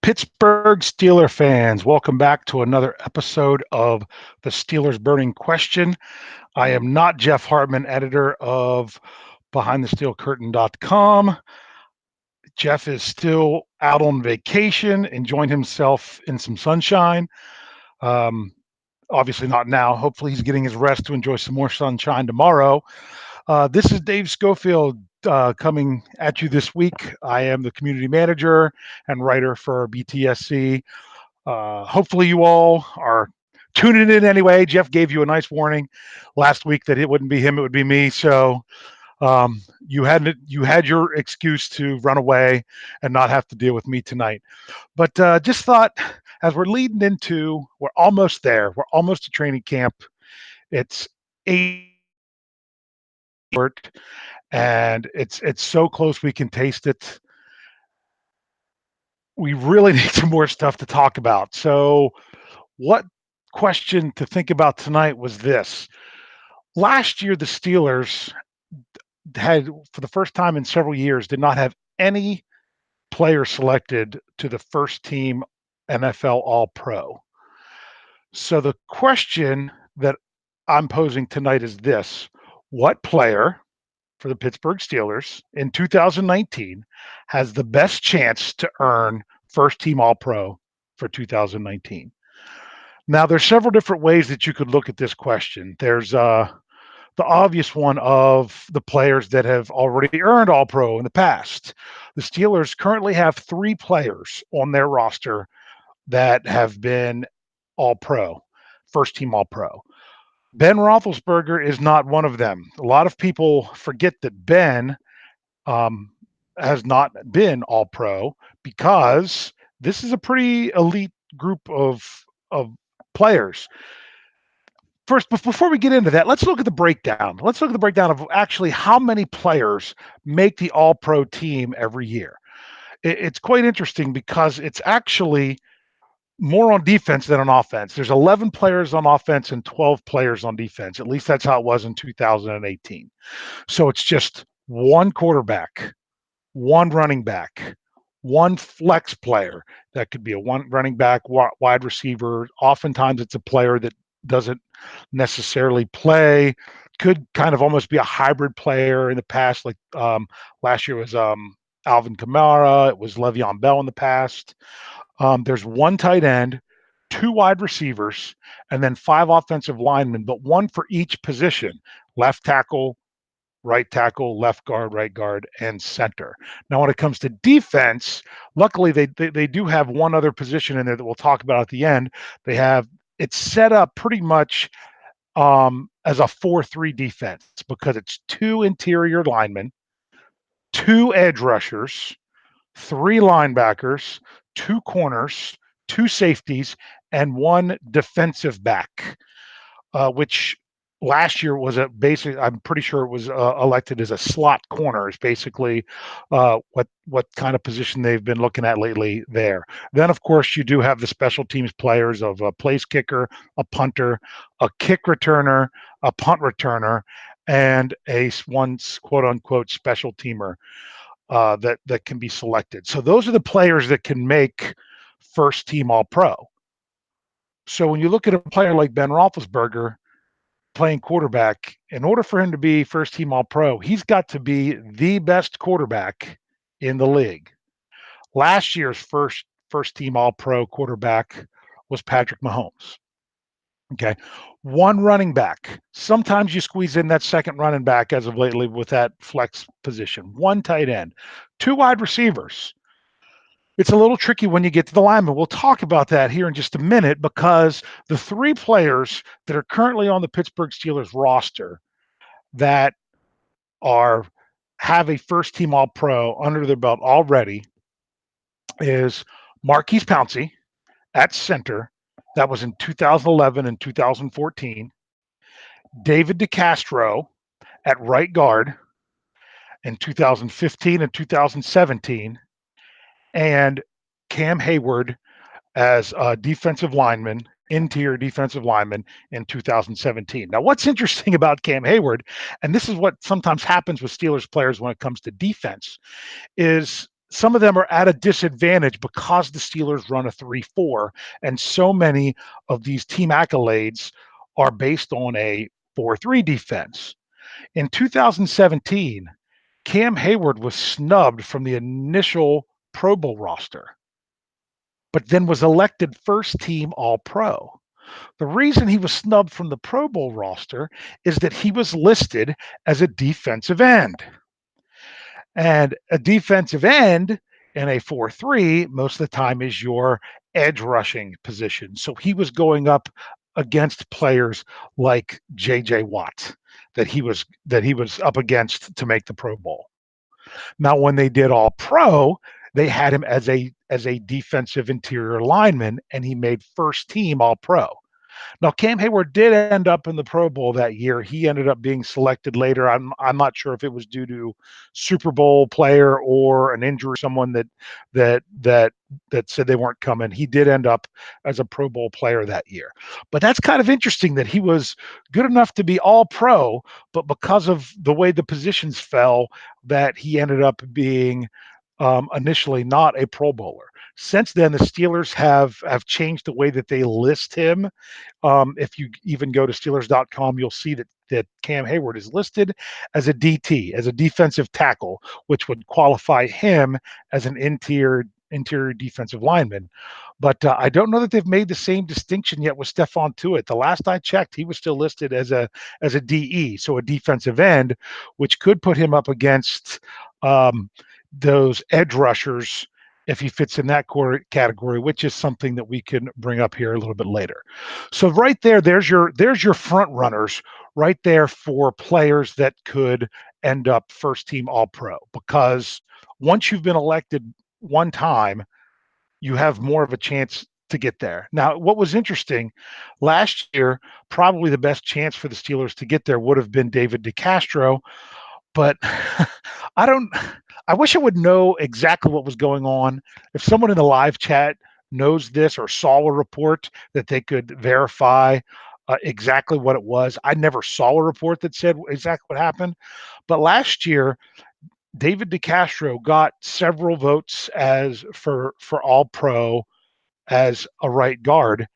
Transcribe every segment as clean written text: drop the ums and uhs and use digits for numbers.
Pittsburgh Steeler fans, welcome back to another episode of the Steelers Burning Question. I am not Jeff Hartman, editor of BehindTheSteelCurtain.com. Jeff is still out on vacation, enjoying himself in some sunshine. Um, Obviously not now. Hopefully he's getting his rest to enjoy some more sunshine tomorrow. This is Dave Schofield coming at you this week. I am the community manager and writer for BTSC. Hopefully you all are tuning in anyway. Jeff gave you a nice warning last week that it wouldn't be him, it would be me. So you had your excuse to run away and not have to deal with me tonight. But just thought, as we're almost there. We're almost to training camp. It's 8 and it's so close we can taste it. We really need some more stuff to talk about. So what question to think about tonight was this. Last year, the Steelers had, for the first time in several years, did not have any player selected to the first team NFL All-Pro. So the question that I'm posing tonight is this. What player for the Pittsburgh Steelers in 2019 has the best chance to earn first team All-Pro for 2019? Now, there's several different ways that you could look at this question. There's the obvious one of the players that have already earned All-Pro in the past. The Steelers currently have 3 players on their roster that have been All-Pro, first team All-Pro. Ben Roethlisberger is not one of them. A lot of people forget that Ben has not been All-Pro because this is a pretty elite group of players. First, before we get into that, let's look at the breakdown. Let's look at the breakdown of actually how many players make the All-Pro team every year. It's quite interesting because it's actually more on defense than on offense. There's 11 players on offense and 12 players on defense. At least that's how it was in 2018. So it's just one quarterback, one running back, one flex player. That could be a one running back, wide receiver. Oftentimes it's a player that doesn't necessarily play, could kind of almost be a hybrid player in the past. Like last year was Alvin Kamara. It was Le'Veon Bell in the past. There's one tight end, 2 wide receivers, and then 5 offensive linemen, but one for each position: left tackle, right tackle, left guard, right guard, and center. Now, when it comes to defense, luckily they do have one other position in there that we'll talk about at the end. It's set up pretty much as a 4-3 defense because it's 2 interior linemen, 2 edge rushers, 3 linebackers, 2 corners, 2 safeties, and 1 defensive back, which last year was I'm pretty sure it was elected as a slot corner. Is basically what kind of position they've been looking at lately there. Then, of course, you do have the special teams players of a place kicker, a punter, a kick returner, a punt returner, and one quote unquote special teamer that can be selected. So those are the players that can make first team All-Pro. So when you look at a player like Ben Roethlisberger playing quarterback, in order for him to be first team All-Pro, he's got to be the best quarterback in the league. Last year's first team All-Pro quarterback was Patrick Mahomes. Okay. 1 running back. Sometimes you squeeze in that second running back as of lately with that flex position. 1 tight end, 2 wide receivers. It's a little tricky when you get to the linemen. We'll talk about that here in just a minute because the 3 players that are currently on the Pittsburgh Steelers roster that have a first team All-Pro under their belt already is Marquise Pouncey at center. That was in 2011 and 2014. David DeCastro at right guard in 2015 and 2017. And Cam Hayward as a defensive lineman, interior defensive lineman in 2017. Now, what's interesting about Cam Hayward, and this is what sometimes happens with Steelers players when it comes to defense, is some of them are at a disadvantage because the Steelers run a 3-4, and so many of these team accolades are based on a 4-3 defense. In 2017, Cam Hayward was snubbed from the initial Pro Bowl roster, but then was elected first team All Pro. The reason he was snubbed from the Pro Bowl roster is that he was listed as a defensive end. And a defensive end in a 4-3 most of the time is your edge rushing position. So he was going up against players like JJ Watt that he was up against to make the Pro Bowl. Now when they did all pro, they had him as a defensive interior lineman and he made first team all pro. Now, Cam Hayward did end up in the Pro Bowl that year. He ended up being selected later. I'm not sure if it was due to Super Bowl player or an injury, someone that said they weren't coming. He did end up as a Pro Bowl player that year. But that's kind of interesting that he was good enough to be all pro, but because of the way the positions fell, that he ended up being initially not a Pro Bowler. Since then, the Steelers have changed the way that they list him. If you even go to Steelers.com, you'll see that Cam Hayward is listed as a DT, as a defensive tackle, which would qualify him as an interior defensive lineman. But I don't know that they've made the same distinction yet with Stephon Tuitt. The last I checked, he was still listed as a DE, so a defensive end, which could put him up against those edge rushers if he fits in that category, which is something that we can bring up here a little bit later. So right there, there's your front runners right there for players that could end up first team All Pro, because once you've been elected one time, you have more of a chance to get there. Now, what was interesting last year, probably the best chance for the Steelers to get there would have been David DeCastro, but I don't. I wish I would know exactly what was going on. If someone in the live chat knows this or saw a report that they could verify exactly what it was. I never saw a report that said exactly what happened. But last year, David DeCastro got several votes as for All Pro as a right guard,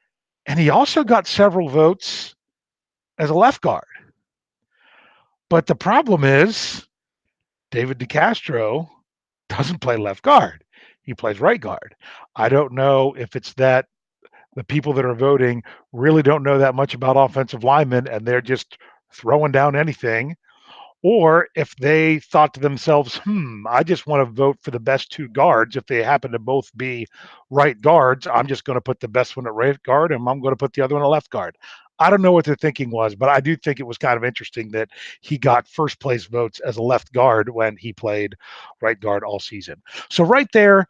and he also got several votes as a left guard. But the problem is David DeCastro doesn't play left guard. He plays right guard. I don't know if it's that the people that are voting really don't know that much about offensive linemen and they're just throwing down anything, or if they thought to themselves, I just want to vote for the best two guards. If they happen to both be right guards, I'm just going to put the best one at right guard and I'm going to put the other one at left guard. I don't know what their thinking was, but I do think it was kind of interesting that he got first place votes as a left guard when he played right guard all season. So right there,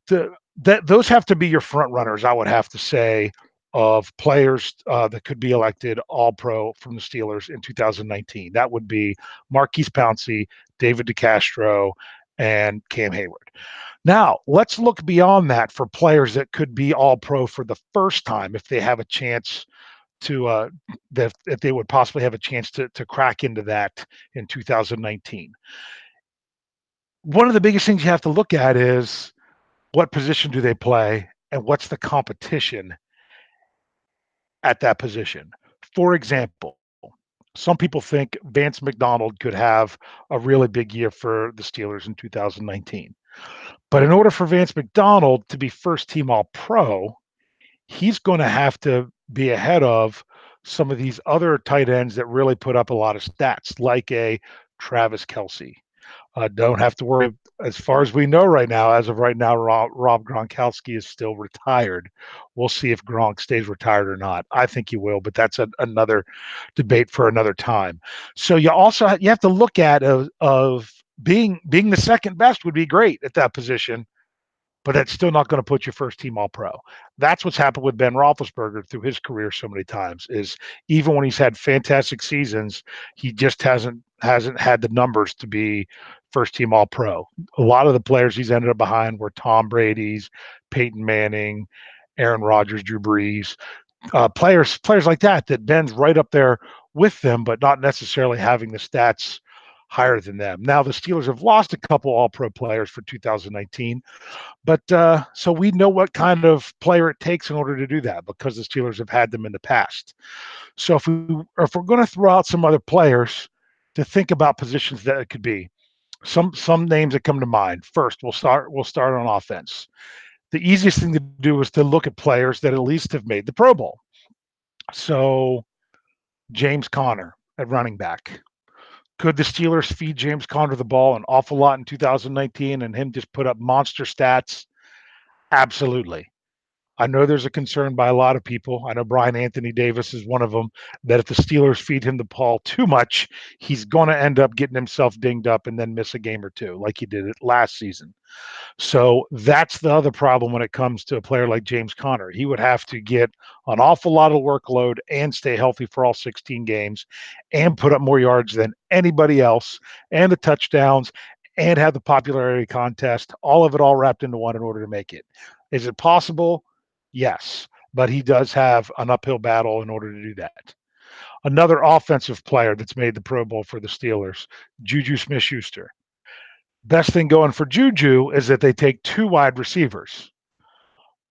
those have to be your front runners, I would have to say, of players that could be elected All Pro from the Steelers in 2019. That would be Marquise Pouncey, David DeCastro, and Cam Hayward. Now, let's look beyond that for players that could be All Pro for the first time if they have a chance to that if they would possibly have a chance to crack into that in 2019. One of the biggest things you have to look at is what position do they play and what's the competition at that position. For example, some people think Vance McDonald could have a really big year for the Steelers in 2019. But in order for Vance McDonald to be first team All Pro, he's going to have to be ahead of some of these other tight ends that really put up a lot of stats, like a Travis Kelce. Don't have to worry. As far as we know right now, as of right now, Rob Gronkowski is still retired. We'll see if Gronk stays retired or not. I think he will, but that's another debate for another time. So you have to look at of being the second best would be great at that position, but that's still not going to put you first team All Pro. That's what's happened with Ben Roethlisberger through his career so many times. Is even when he's had fantastic seasons, he just hasn't had the numbers to be first team All Pro. A lot of the players he's ended up behind were Tom Brady's, Peyton Manning, Aaron Rodgers, Drew Brees, players like that Ben's right up there with them, but not necessarily having the stats higher than them. Now, the Steelers have lost a couple All-Pro players for 2019, but so we know what kind of player it takes in order to do that because the Steelers have had them in the past. So if we're going to throw out some other players to think about positions that it could be, some names that come to mind. First, we'll start on offense. The easiest thing to do is to look at players that at least have made the Pro Bowl. So James Conner at running back. Could the Steelers feed James Conner the ball an awful lot in 2019 and him just put up monster stats? Absolutely. I know there's a concern by a lot of people. I know Brian Anthony Davis is one of them, that if the Steelers feed him the ball too much, he's going to end up getting himself dinged up and then miss a game or two like he did it last season. So that's the other problem when it comes to a player like James Conner. He would have to get an awful lot of workload and stay healthy for all 16 games and put up more yards than anybody else and the touchdowns and have the popularity contest, all of it all wrapped into one in order to make it. Is it possible? Yes, but he does have an uphill battle in order to do that. Another offensive player that's made the Pro Bowl for the Steelers, Juju Smith-Schuster. Best thing going for Juju is that they take two wide receivers,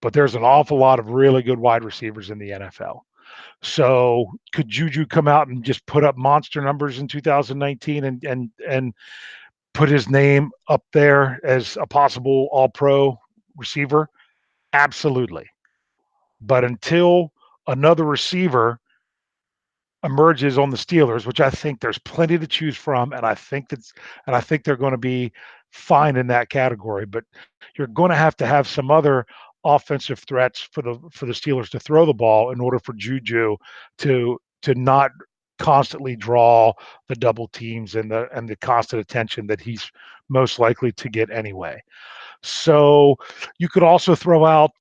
but there's an awful lot of really good wide receivers in the NFL. So could Juju come out and just put up monster numbers in 2019 and put his name up there as a possible all-pro receiver? Absolutely. But until another receiver emerges on the Steelers, which I think there's plenty to choose from, and I think they're going to be fine in that category. But you're going to have some other offensive threats for the Steelers to throw the ball in order for Juju to not constantly draw the double teams and the constant attention that he's most likely to get anyway. So you could also throw out.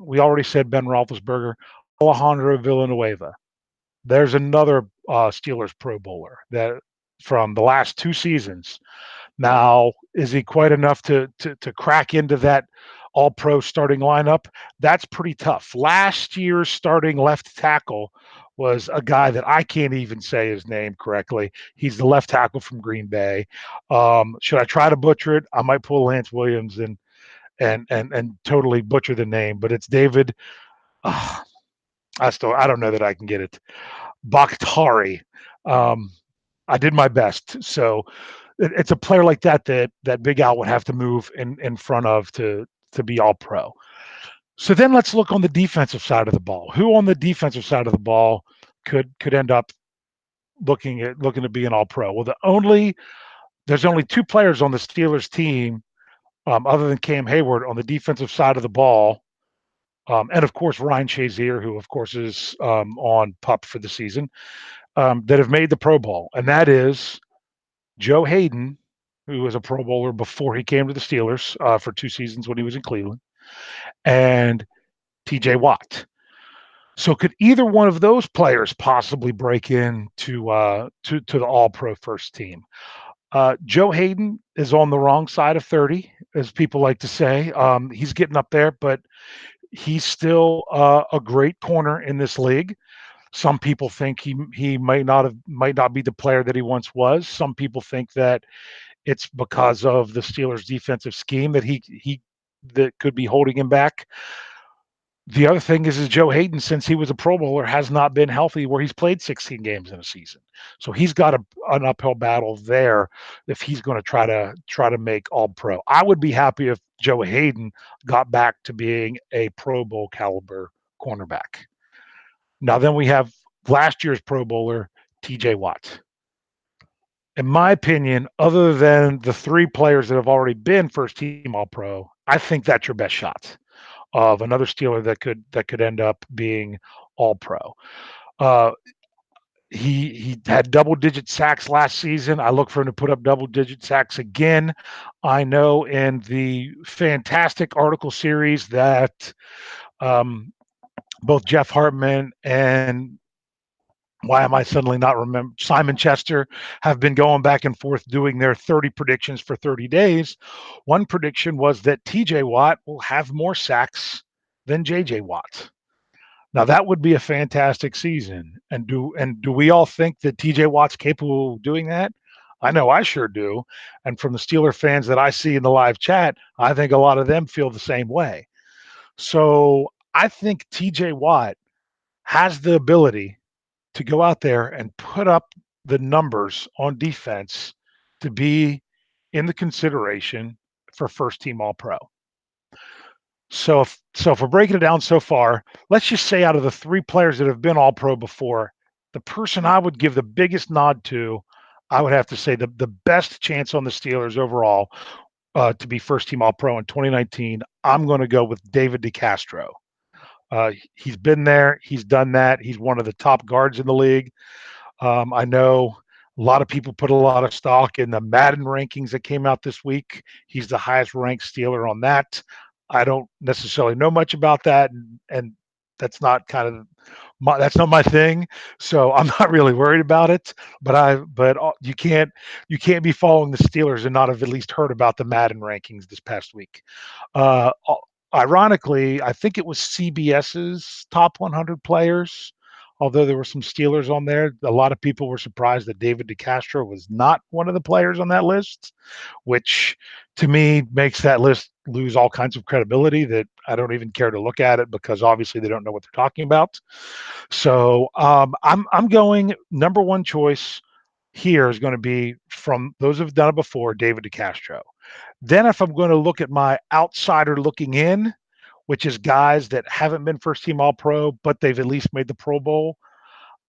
We already said Ben Roethlisberger, Alejandro Villanueva. There's another Steelers Pro Bowler that from the last two seasons. Now, is he quite enough to crack into that All Pro starting lineup? That's pretty tough. Last year's starting left tackle was a guy that I can't even say his name correctly. He's the left tackle from Green Bay. Should I try to butcher it? I might pull Lance Williams and totally butcher the name, but it's David. Uh, I don't know that I can get it. Bakhtari. Um, I did my best. So it's a player like that Big Al would have to move in front of to be all pro. So then let's look on the defensive side of the ball. Who on the defensive side of the ball could end up looking to be an all pro? Well, there's only two players on the Steelers team other than Cam Hayward on the defensive side of the ball. And of course, Ryan Shazier, who of course is on PUP for the season, that have made the Pro Bowl, and that is Joe Hayden, who was a Pro Bowler before he came to the Steelers for 2 seasons when he was in Cleveland, and T.J. Watt. So could either one of those players possibly break in to the All-Pro first team? Joe Hayden is on the wrong side of 30, as people like to say. He's getting up there, but he's still a great corner in this league. Some people think he might not be the player that he once was. Some people think that it's because of the Steelers' defensive scheme that could be holding him back. The other thing is Joe Hayden, since he was a Pro Bowler, has not been healthy where he's played 16 games in a season. So he's got an uphill battle there if he's going to try to make All Pro. I would be happy if Joe Hayden got back to being a Pro Bowl caliber cornerback. Now then we have last year's Pro Bowler, T.J. Watt. In my opinion, other than the three players that have already been first team All Pro, I think that's your best shot of another Steeler that could end up being All Pro. Uh, he had double digit sacks last season. I look for him to put up double digit sacks again. I know in the fantastic article series that both Jeff Hartman and why am I suddenly not remember Simon Chester have been going back and forth doing their 30 predictions for 30 days. One prediction was that TJ Watt will have more sacks than JJ Watt. Now that would be a fantastic season. And do we all think that TJ Watt's capable of doing that? I know I sure do. And from the Steeler fans that I see in the live chat, I think a lot of them feel the same way. So I think TJ Watt has the ability to go out there and put up the numbers on defense to be in the consideration for first team All Pro. So if we're breaking it down so far, let's just say out of the three players that have been All Pro before, the person I would give the biggest nod to, I would have to say the best chance on the Steelers overall to be first team All Pro in 2019. I'm going to go with David DeCastro. He's been there, he's done that. He's one of the top guards in the league. I know a lot of people put a lot of stock in the Madden rankings that came out this week. He's the highest ranked Steeler on that. I don't necessarily know much about that, and that's not kind of that's not my thing. So I'm not really worried about it. But you can't be following the Steelers and not have at least heard about the Madden rankings this past week. Uh, Ironically, I think it was CBS's top 100 players. Although there were some Steelers on there, a lot of people were surprised that David DeCastro was not one of the players on that list, which to me makes that list lose all kinds of credibility that I don't even care to look at it because obviously they don't know what they're talking about. So I'm going number one choice here is going to be from those who've done it before, David DeCastro. Then if I'm going to look at my outsider looking in, which is guys that haven't been first team All Pro, but they've at least made the Pro Bowl,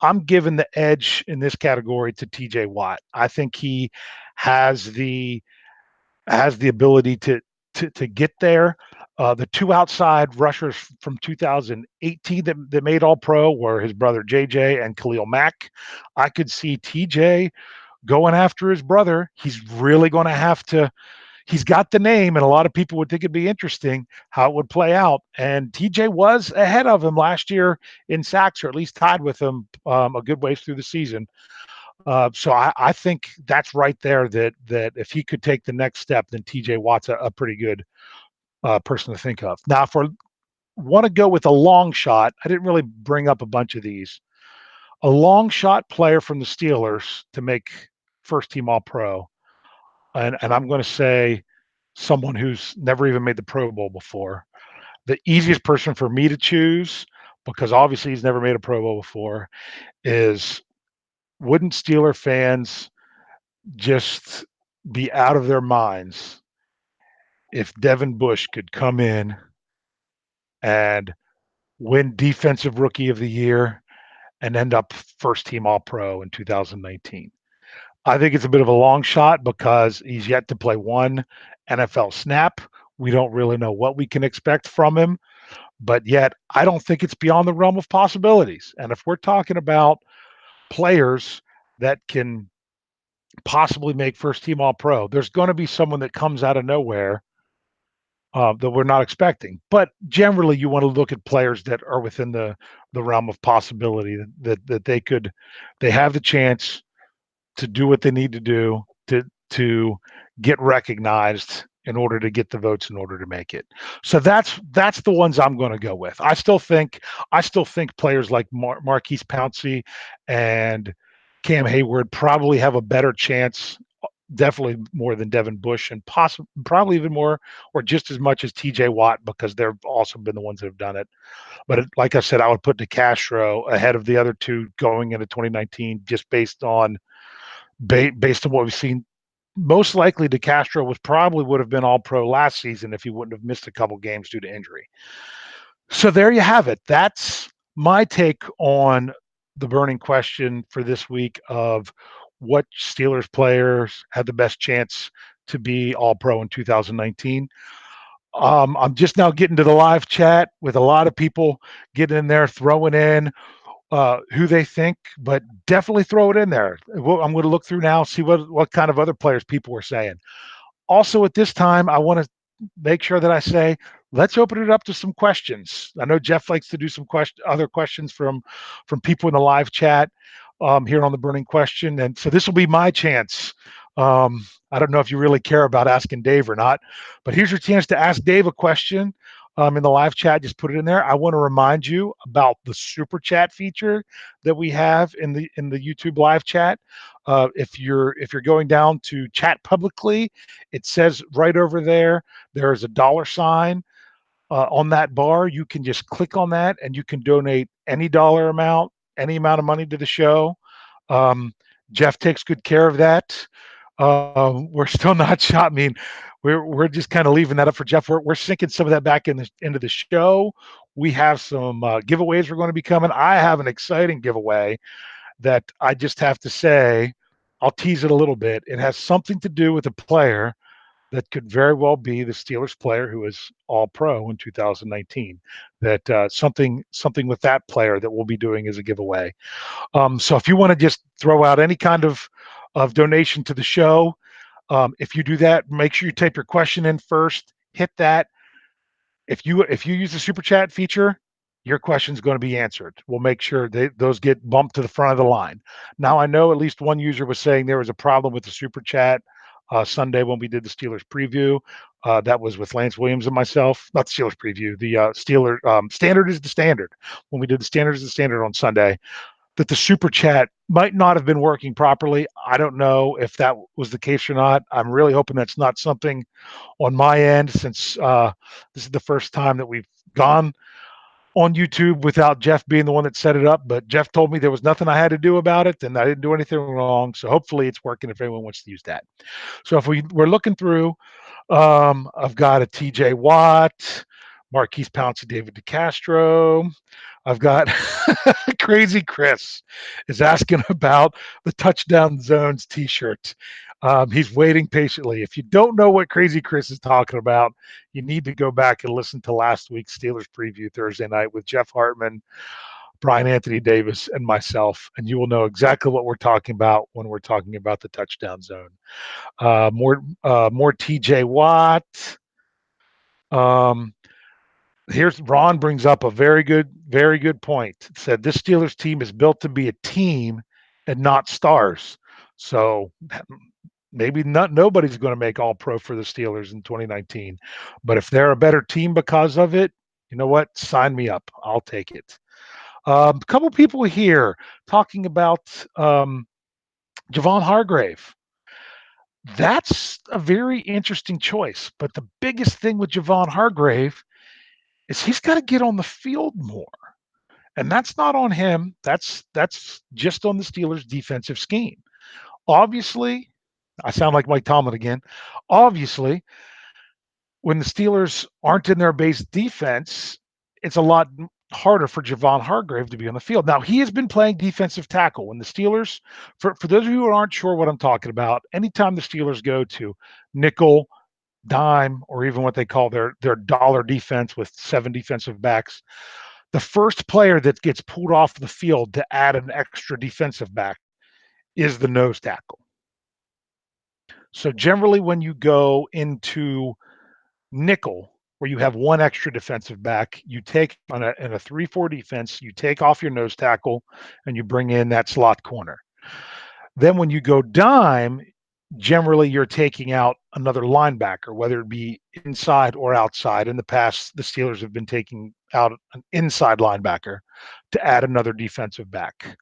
I'm giving the edge in this category to TJ Watt. I think he has the ability to get there. The two outside rushers from 2018 that made All Pro were his brother JJ and Khalil Mack. I could see TJ going after his brother. He's really going to have to. He's got the name, and a lot of people would think it'd be interesting how it would play out. And TJ was ahead of him last year in sacks, or at least tied with him a good ways through the season. So I think that's right there. That if he could take the next step, then TJ Watt's a pretty good person to think of. Now, if we want to go with a long shot, I didn't really bring up a bunch of these. A long shot player from the Steelers to make first team All Pro, and I'm going to say someone who's never even made the Pro Bowl before. The easiest person for me to choose, because obviously he's never made a Pro Bowl before, is wouldn't Steeler fans just be out of their minds if Devin Bush could come in and win Defensive Rookie of the Year and end up first team All Pro in 2019? I think it's a bit of a long shot because he's yet to play one NFL snap. We don't really know what we can expect from him, but yet I don't think it's beyond the realm of possibilities. And if we're talking about players that can possibly make first team All Pro, there's going to be someone that comes out of nowhere that we're not expecting. But generally, you want to look at players that are within the realm of possibility that they have the chance to do what they need to do to get recognized in order to get the votes in order to make it. So that's the ones I'm going to go with. I still think players like Marquise Pouncey and Cam Hayward probably have a better chance, definitely more than Devin Bush, and probably even more or just as much as TJ Watt because they've also been the ones that have done it. But like I said, I would put DeCastro ahead of the other two going into 2019 just based on what we've seen. Most likely DeCastro would have been All Pro last season if he wouldn't have missed a couple games due to injury. So there you have it. That's my take on the burning question for this week of what Steelers players had the best chance to be All Pro in 2019. I'm just now getting to the live chat with a lot of people getting in there, throwing in who they think, but definitely throw it in there. I'm going to look through now, see what kind of other players people were saying. Also, at this time, I want to make sure that I say, let's open it up to some questions. I know Jeff likes to do some other questions from people in the live chat here on the burning question, and so this will be my chance. I don't know if you really care about asking Dave or not, but here's your chance to ask Dave a question. in the live chat. Just put it in there. I want to remind you about the super chat feature that we have in the YouTube live chat. If you're going down to chat publicly, it says right over there there is a dollar sign on that bar. You can just click on that and you can donate any dollar amount, any amount of money to the show. Um, Jeff takes good care of that. We're still not shot. I mean, we're just kind of leaving that up for Jeff. We're sinking some of that back into the show. We have some giveaways we're going to be coming. I have an exciting giveaway that I just have to say, I'll tease it a little bit. It has something to do with a player that could very well be the Steelers player who is All Pro in 2019. That something with that player that we'll be doing as a giveaway. So if you want to just throw out any kind of donation to the show, if you do that, make sure you type your question in first. Hit that. If you use the super chat feature, your question is going to be answered. We'll make sure those get bumped to the front of the line. Now I know at least one user was saying there was a problem with the super chat Sunday when we did the Steelers preview. That was with Lance Williams and myself. Not the Steelers preview. The Steeler standard is the standard. When we did the standard is the standard on Sunday, that the super chat might not have been working properly. I don't know if that was the case or not. I'm really hoping that's not something on my end, since this is the first time that we've gone on YouTube without Jeff being the one that set it up. But Jeff told me there was nothing I had to do about it, and I didn't do anything wrong. So hopefully it's working if anyone wants to use that. So if we're looking through, I've got a TJ Watt, Marquise Pouncey, David DeCastro. I've got Crazy Chris is asking about the Touchdown Zones T-shirt. He's waiting patiently. If you don't know what Crazy Chris is talking about, you need to go back and listen to last week's Steelers preview Thursday night with Jeff Hartman, Brian Anthony Davis, and myself, and you will know exactly what we're talking about when we're talking about the Touchdown Zone. More TJ Watt. Um, Here's Ron brings up a very good point. Said this Steelers team is built to be a team and not stars. So maybe not nobody's going to make all pro for the Steelers in 2019. But if they're a better team because of it, you know what? Sign me up. I'll take it. A couple people here talking about Javon Hargrave. That's a very interesting choice. But the biggest thing with Javon Hargrave is he's got to get on the field more. And that's not on him. That's just on the Steelers' defensive scheme. Obviously, I sound like Mike Tomlin again. Obviously, when the Steelers aren't in their base defense, it's a lot harder for Javon Hargrave to be on the field. Now, he has been playing defensive tackle. When the Steelers, for those of you who aren't sure what I'm talking about, anytime the Steelers go to nickel, dime, or even what they call their dollar defense with 7 defensive backs, the first player that gets pulled off the field to add an extra defensive back is the nose tackle. So generally, when you go into nickel, where you have one extra defensive back, you take in a 3-4 defense, you take off your nose tackle and you bring in that slot corner. Then when you go dime, generally you're taking out another linebacker, whether it be inside or outside. In the past, the Steelers have been taking out an inside linebacker to add another defensive back.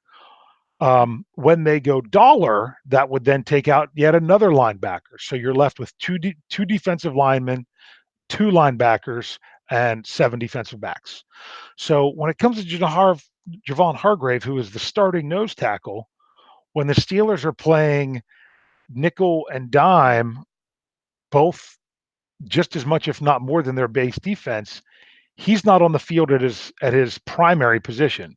When they go dollar, that would then take out yet another linebacker. So you're left with two defensive linemen, 2 linebackers, and 7 defensive backs. So when it comes to Javon Hargrave, who is the starting nose tackle, when the Steelers are playing nickel and dime, both just as much, if not more, than their base defense, he's not on the field at his primary position.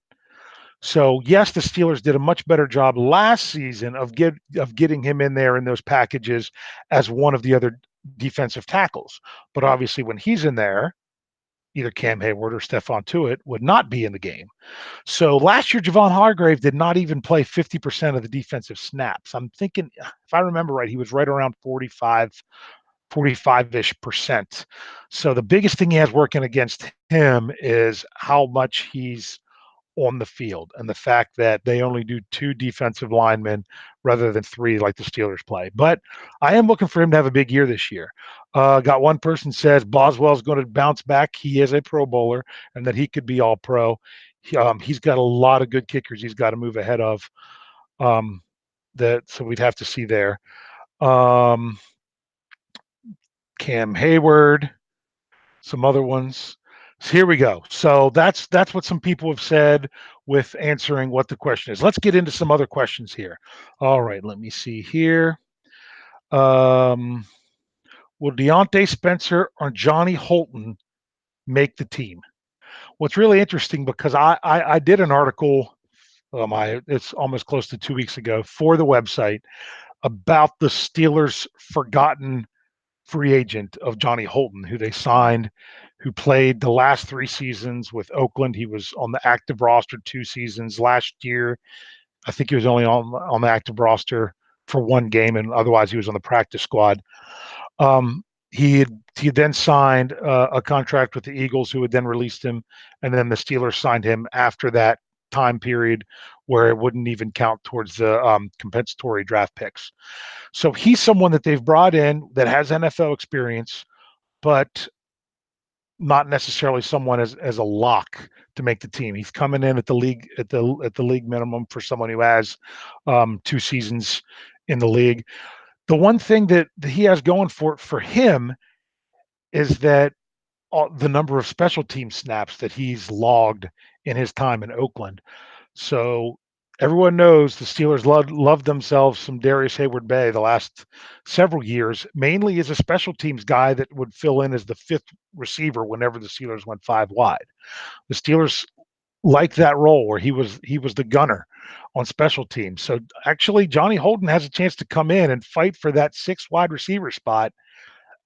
So yes, the Steelers did a much better job last season of getting him in there in those packages as one of the other defensive tackles. But obviously, when he's in there, either Cam Hayward or Stephon Tuitt would not be in the game. So last year, Javon Hargrave did not even play 50% of the defensive snaps. I'm thinking, if I remember right, he was right around 45-ish percent. So the biggest thing he has working against him is how much he's on the field, and the fact that they only do 2 defensive linemen rather than 3 like the Steelers play. But I am looking for him to have a big year this year. Got one person says Boswell's going to bounce back. He is a Pro Bowler, and that he could be All Pro. He's got a lot of good kickers he's got to move ahead of. Um, that so we'd have to see there. Um, Cam Hayward, some other ones. So here we go. So that's what some people have said with answering what the question is. Let's get into some other questions here. All right, let me see here. Um, will Deontay Spencer or Johnny Holton make the team? What's really interesting because I did an article, it's almost close to 2 weeks ago for the website about the Steelers' forgotten free agent of Johnny Holton, who they signed, who played the last 3 seasons with Oakland. He was on the active roster 2 seasons. Last year, I think he was only on the active roster for 1 game, and otherwise he was on the practice squad. He then signed a contract with the Eagles, who had then released him, and then the Steelers signed him after that time period, where it wouldn't even count towards the compensatory draft picks. So he's someone that they've brought in that has NFL experience, but not necessarily someone as a lock to make the team. He's coming in at the league minimum for someone who has 2 seasons in the league. The one thing that he has going for him is that the number of special team snaps that he's logged in his time in Oakland. So everyone knows the Steelers loved themselves some Darius Hayward-Bay the last several years, mainly as a special teams guy that would fill in as the 5th receiver whenever the Steelers went 5 wide. The Steelers liked that role where he was the gunner on special teams. So actually, Johnny Holton has a chance to come in and fight for that 6th wide receiver spot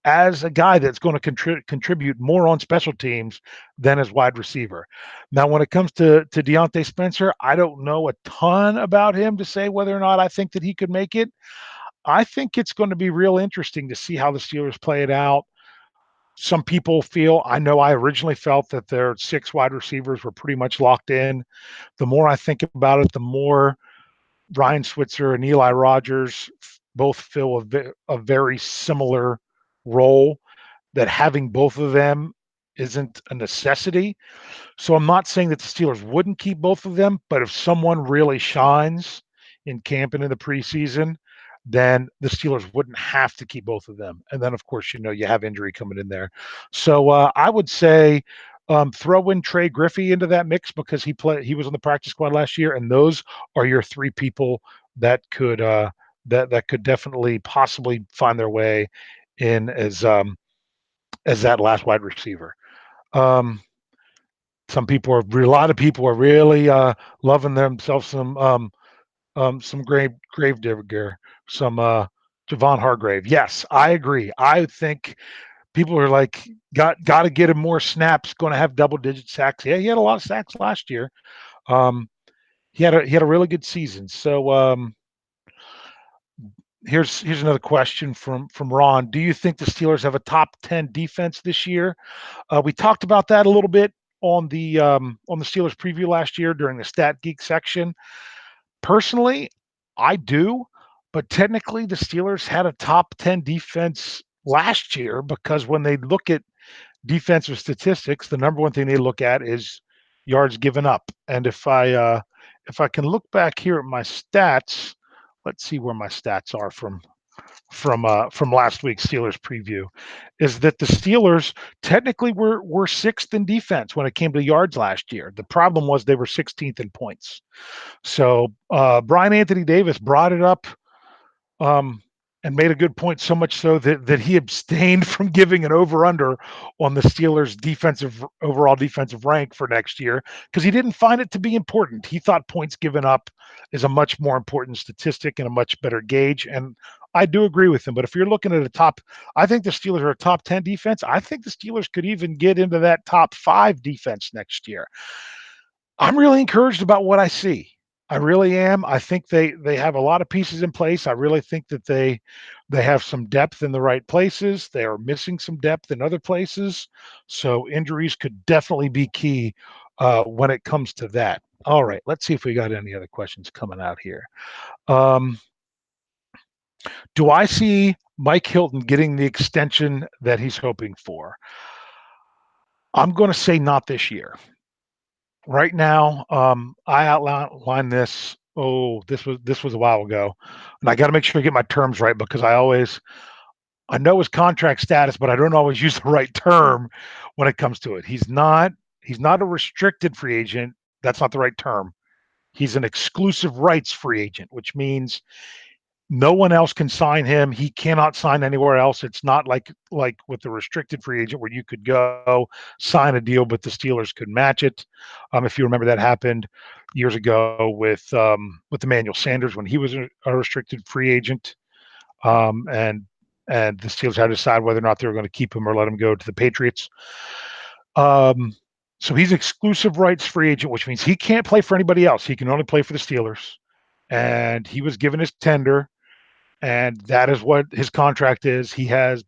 as a guy that's going to contribute more on special teams than as wide receiver. Now, when it comes to Deontay Spencer, I don't know a ton about him to say whether or not I think that he could make it. I think it's going to be real interesting to see how the Steelers play it out. Some people feel, I know I originally felt that their 6 wide receivers were pretty much locked in. The more I think about it, the more Ryan Switzer and Eli Rogers both fill a very similar role, that having both of them isn't a necessity. So I'm not saying that the Steelers wouldn't keep both of them, but if someone really shines in camp and in the preseason, then the Steelers wouldn't have to keep both of them. And then, of course, you have injury coming in there. So I would say throw in Trey Griffey into that mix because he was on the practice squad last year, and those are your 3 people that could that could definitely possibly find their way in as that last wide receiver. Um, a lot of people are really loving themselves some grave digger, some Javon Hargrave. Yes, I agree. I think people are like got to get him more snaps. Going to have double-digit sacks. Yeah, he had a lot of sacks last year. Um, he had a really good season. So here's another question from Ron. Do you think the Steelers have a top 10 defense this year? We talked about that a little bit on the Steelers preview last year during the Stat Geek section. Personally, I do, but technically the Steelers had a top 10 defense last year because when they look at defensive statistics, the number one thing they look at is yards given up. And if I can look back here at my stats, let's see where my stats are from last week's Steelers preview, is that the Steelers technically were 6th in defense when it came to yards last year. The problem was they were 16th in points. So Brian Anthony Davis brought it up and made a good point, so much so that he abstained from giving an over-under on the Steelers' overall defensive rank for next year because he didn't find it to be important. He thought points given up is a much more important statistic and a much better gauge, and I do agree with him. But if you're looking at I think the Steelers are a top 10 defense. I think the Steelers could even get into that top 5 defense next year. I'm really encouraged about what I see. I really am. I think they have a lot of pieces in place. I really think that they have some depth in the right places. They are missing some depth in other places. So injuries could definitely be key when it comes to that. All right, let's see if we got any other questions coming out here. Um, do I see Mike Hilton getting the extension that he's hoping for? I'm going to say not this year. Right now, I outlined this. Oh, this was a while ago, and I got to make sure I get my terms right because I know his contract status, but I don't always use the right term when it comes to it. He's not a restricted free agent. That's not the right term. He's an exclusive rights free agent, which means no one else can sign him. He cannot sign anywhere else. It's not like with the restricted free agent where you could go sign a deal, but the Steelers could match it. If you remember, that happened years ago with Emmanuel Sanders when he was a restricted free agent, and the Steelers had to decide whether or not they were going to keep him or let him go to the Patriots. Um, so he's exclusive rights free agent, which means he can't play for anybody else. He can only play for the Steelers. And he was given his tender, and that is what his contract is. He has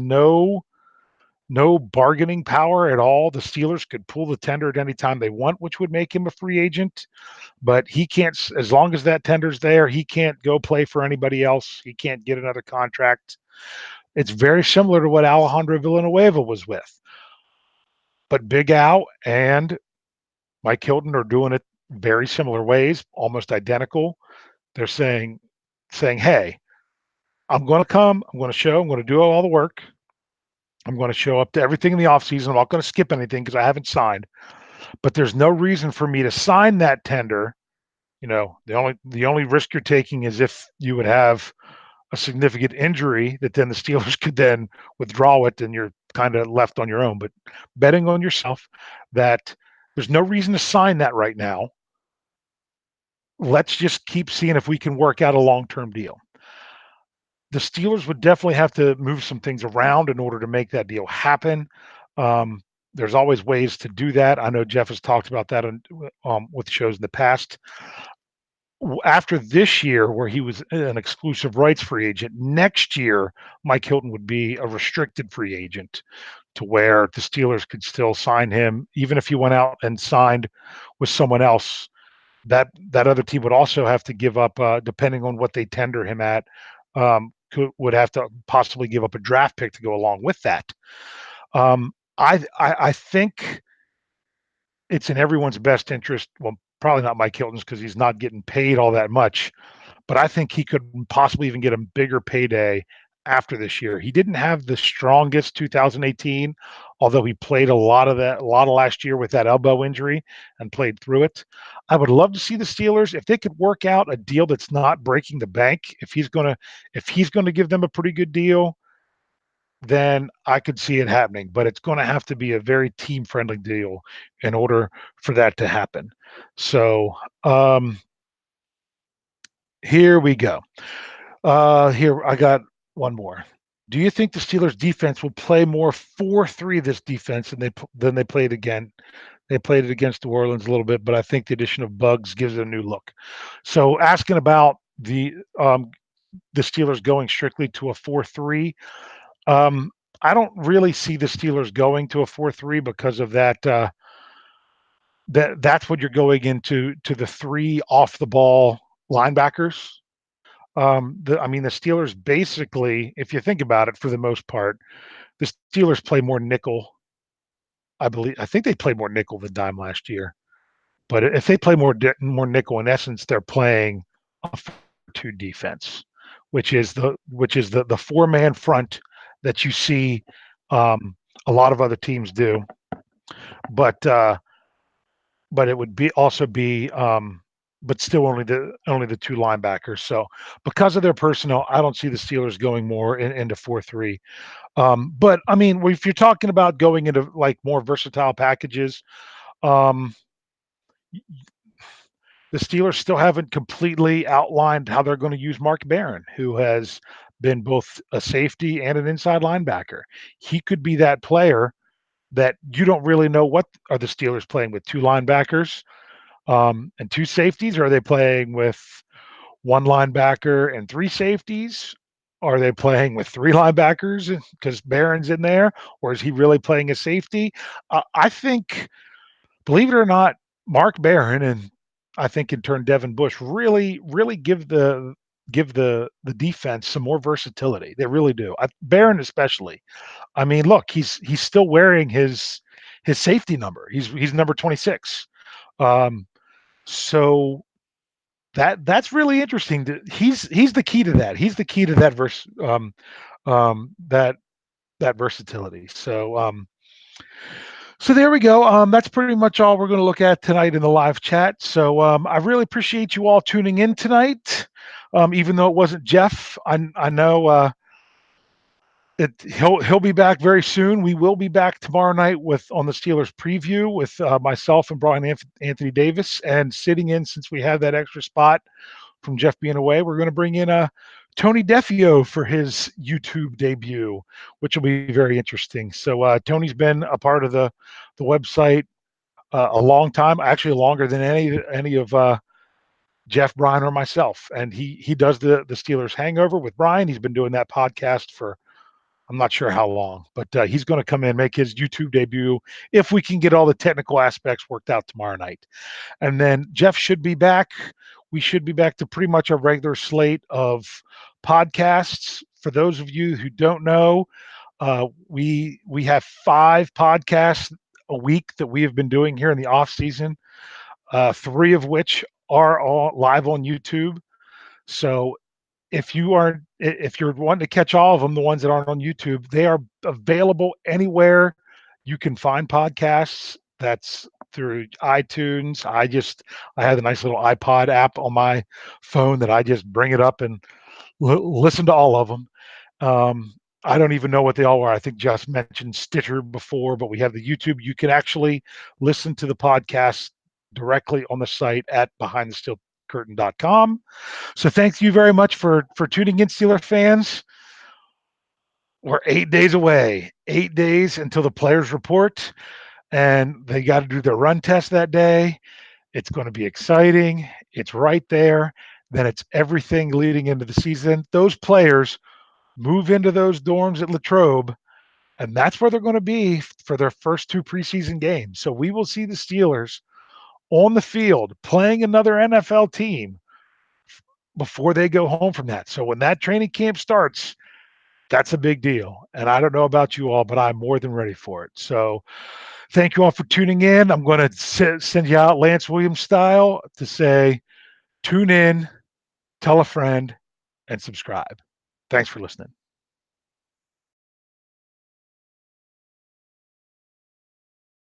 no bargaining power at all. The Steelers could pull the tender at any time they want, which would make him a free agent. But he can't, as long as that tender's there, he can't go play for anybody else. He can't get another contract. It's very similar to what Alejandro Villanueva was with. But Big Al and Mike Hilton are doing it very similar ways, almost identical. They're saying, hey, I'm going to come, I'm going to show, I'm going to do all the work. I'm going to show up to everything in the offseason. I'm not going to skip anything because I haven't signed. But there's no reason for me to sign that tender. The only risk you're taking is if you would have a significant injury that then the Steelers could then withdraw it and you're kind of left on your own. But betting on yourself that there's no reason to sign that right now. Let's just keep seeing if we can work out a long-term deal. The Steelers would definitely have to move some things around in order to make that deal happen. Um, there's always ways to do that. I know Jeff has talked about that with shows in the past. After this year, where he was an exclusive rights free agent, next year, Mike Hilton would be a restricted free agent to where the Steelers could still sign him, even if he went out and signed with someone else. That other team would also have to give up, depending on what they tender him at, would have to possibly give up a draft pick to go along with that. I think it's in everyone's best interest. Well, probably not Mike Hilton's because he's not getting paid all that much, but I think he could possibly even get a bigger payday after this year. He didn't have the strongest 2018, although he played a lot of last year with that elbow injury and played through it. I would love to see the Steelers if they could work out a deal that's not breaking the bank. If he's gonna give them a pretty good deal, then I could see it happening. But it's going to have to be a very team friendly deal in order for that to happen. So here we go. Here I got one more. Do you think the Steelers defense will play more 4-3 this defense than they played again? They played it against New Orleans a little bit, but I think the addition of Bugs gives it a new look. So asking about the Steelers going strictly to a 4-3. I don't really see the Steelers going to a 4-3 because of that. That's what you're going into to the three off the ball linebackers. The Steelers basically, if you think about it, for the most part, the Steelers play more nickel. I think they played more nickel than dime last year. But if they play more nickel, in essence, they're playing a 4-2 defense, which is the 4-man front that you see a lot of other teams do. But it would but still only the two linebackers. So because of their personnel, I don't see the Steelers going more into 4-3. But I mean, if you're talking about going into like more versatile packages, um, the Steelers still haven't completely outlined how they're going to use Mark Barron, who has been both a safety and an inside linebacker. He could be that player that you don't really know. What are the Steelers playing with? Two linebackers and two safeties? Or are they playing with one linebacker and three safeties? Are they playing with three linebackers because Barron's in there? Or is he really playing a safety? I think, believe it or not, Mark Barron and I think in turn Devin Bush really give the defense some more versatility. They really do. Barron especially. I mean, look, he's still wearing his safety number. He's number 26. Um, so that's really interesting. He's the key to that. He's the key to that that versatility. So there we go. That's pretty much all we're going to look at tonight in the live chat. So I really appreciate you all tuning in tonight. Even though it wasn't Jeff, I know he'll be back very soon. We will be back tomorrow night with on the Steelers preview with myself and Brian Anthony Davis, and sitting in since we have that extra spot from Jeff being away, we're going to bring in Tony Defio for his YouTube debut, which will be very interesting. So Tony's been a part of the website a long time, actually longer than any of Jeff, Brian, or myself. And he does the Steelers Hangover with Brian. He's been doing that podcast for I'm not sure how long, but he's going to come in, make his YouTube debut if we can get all the technical aspects worked out tomorrow night. And then Jeff should be back. We should be back to pretty much a regular slate of podcasts. For those of you who don't know, we have 5 podcasts a week that we have been doing here in the off season. 3 of which are all live on YouTube. So if you're wanting to catch all of them, the ones that aren't on YouTube, they are available anywhere you can find podcasts. That's through iTunes. I have a nice little iPod app on my phone that I just bring it up and listen to all of them. I don't even know what they all are. I think Jeff mentioned Stitcher before, but we have the YouTube. You can actually listen to the podcast directly on the site at behindthesteelcurtain.com. So thank you very much for tuning in, Steeler fans. We're 8 days away. 8 days until the players report, and they got to do their run test that day. It's going to be exciting. It's right there. Then it's everything leading into the season. Those players move into those dorms at Latrobe, and that's where they're going to be for their first 2 preseason games. So we will see the Steelers on the field playing another NFL team before they go home from that. So when that training camp starts, that's a big deal. And I don't know about you all, but I'm more than ready for it. So thank you all for tuning in. I'm going to send you out Lance Williams style to say, tune in, tell a friend, and subscribe. Thanks for listening.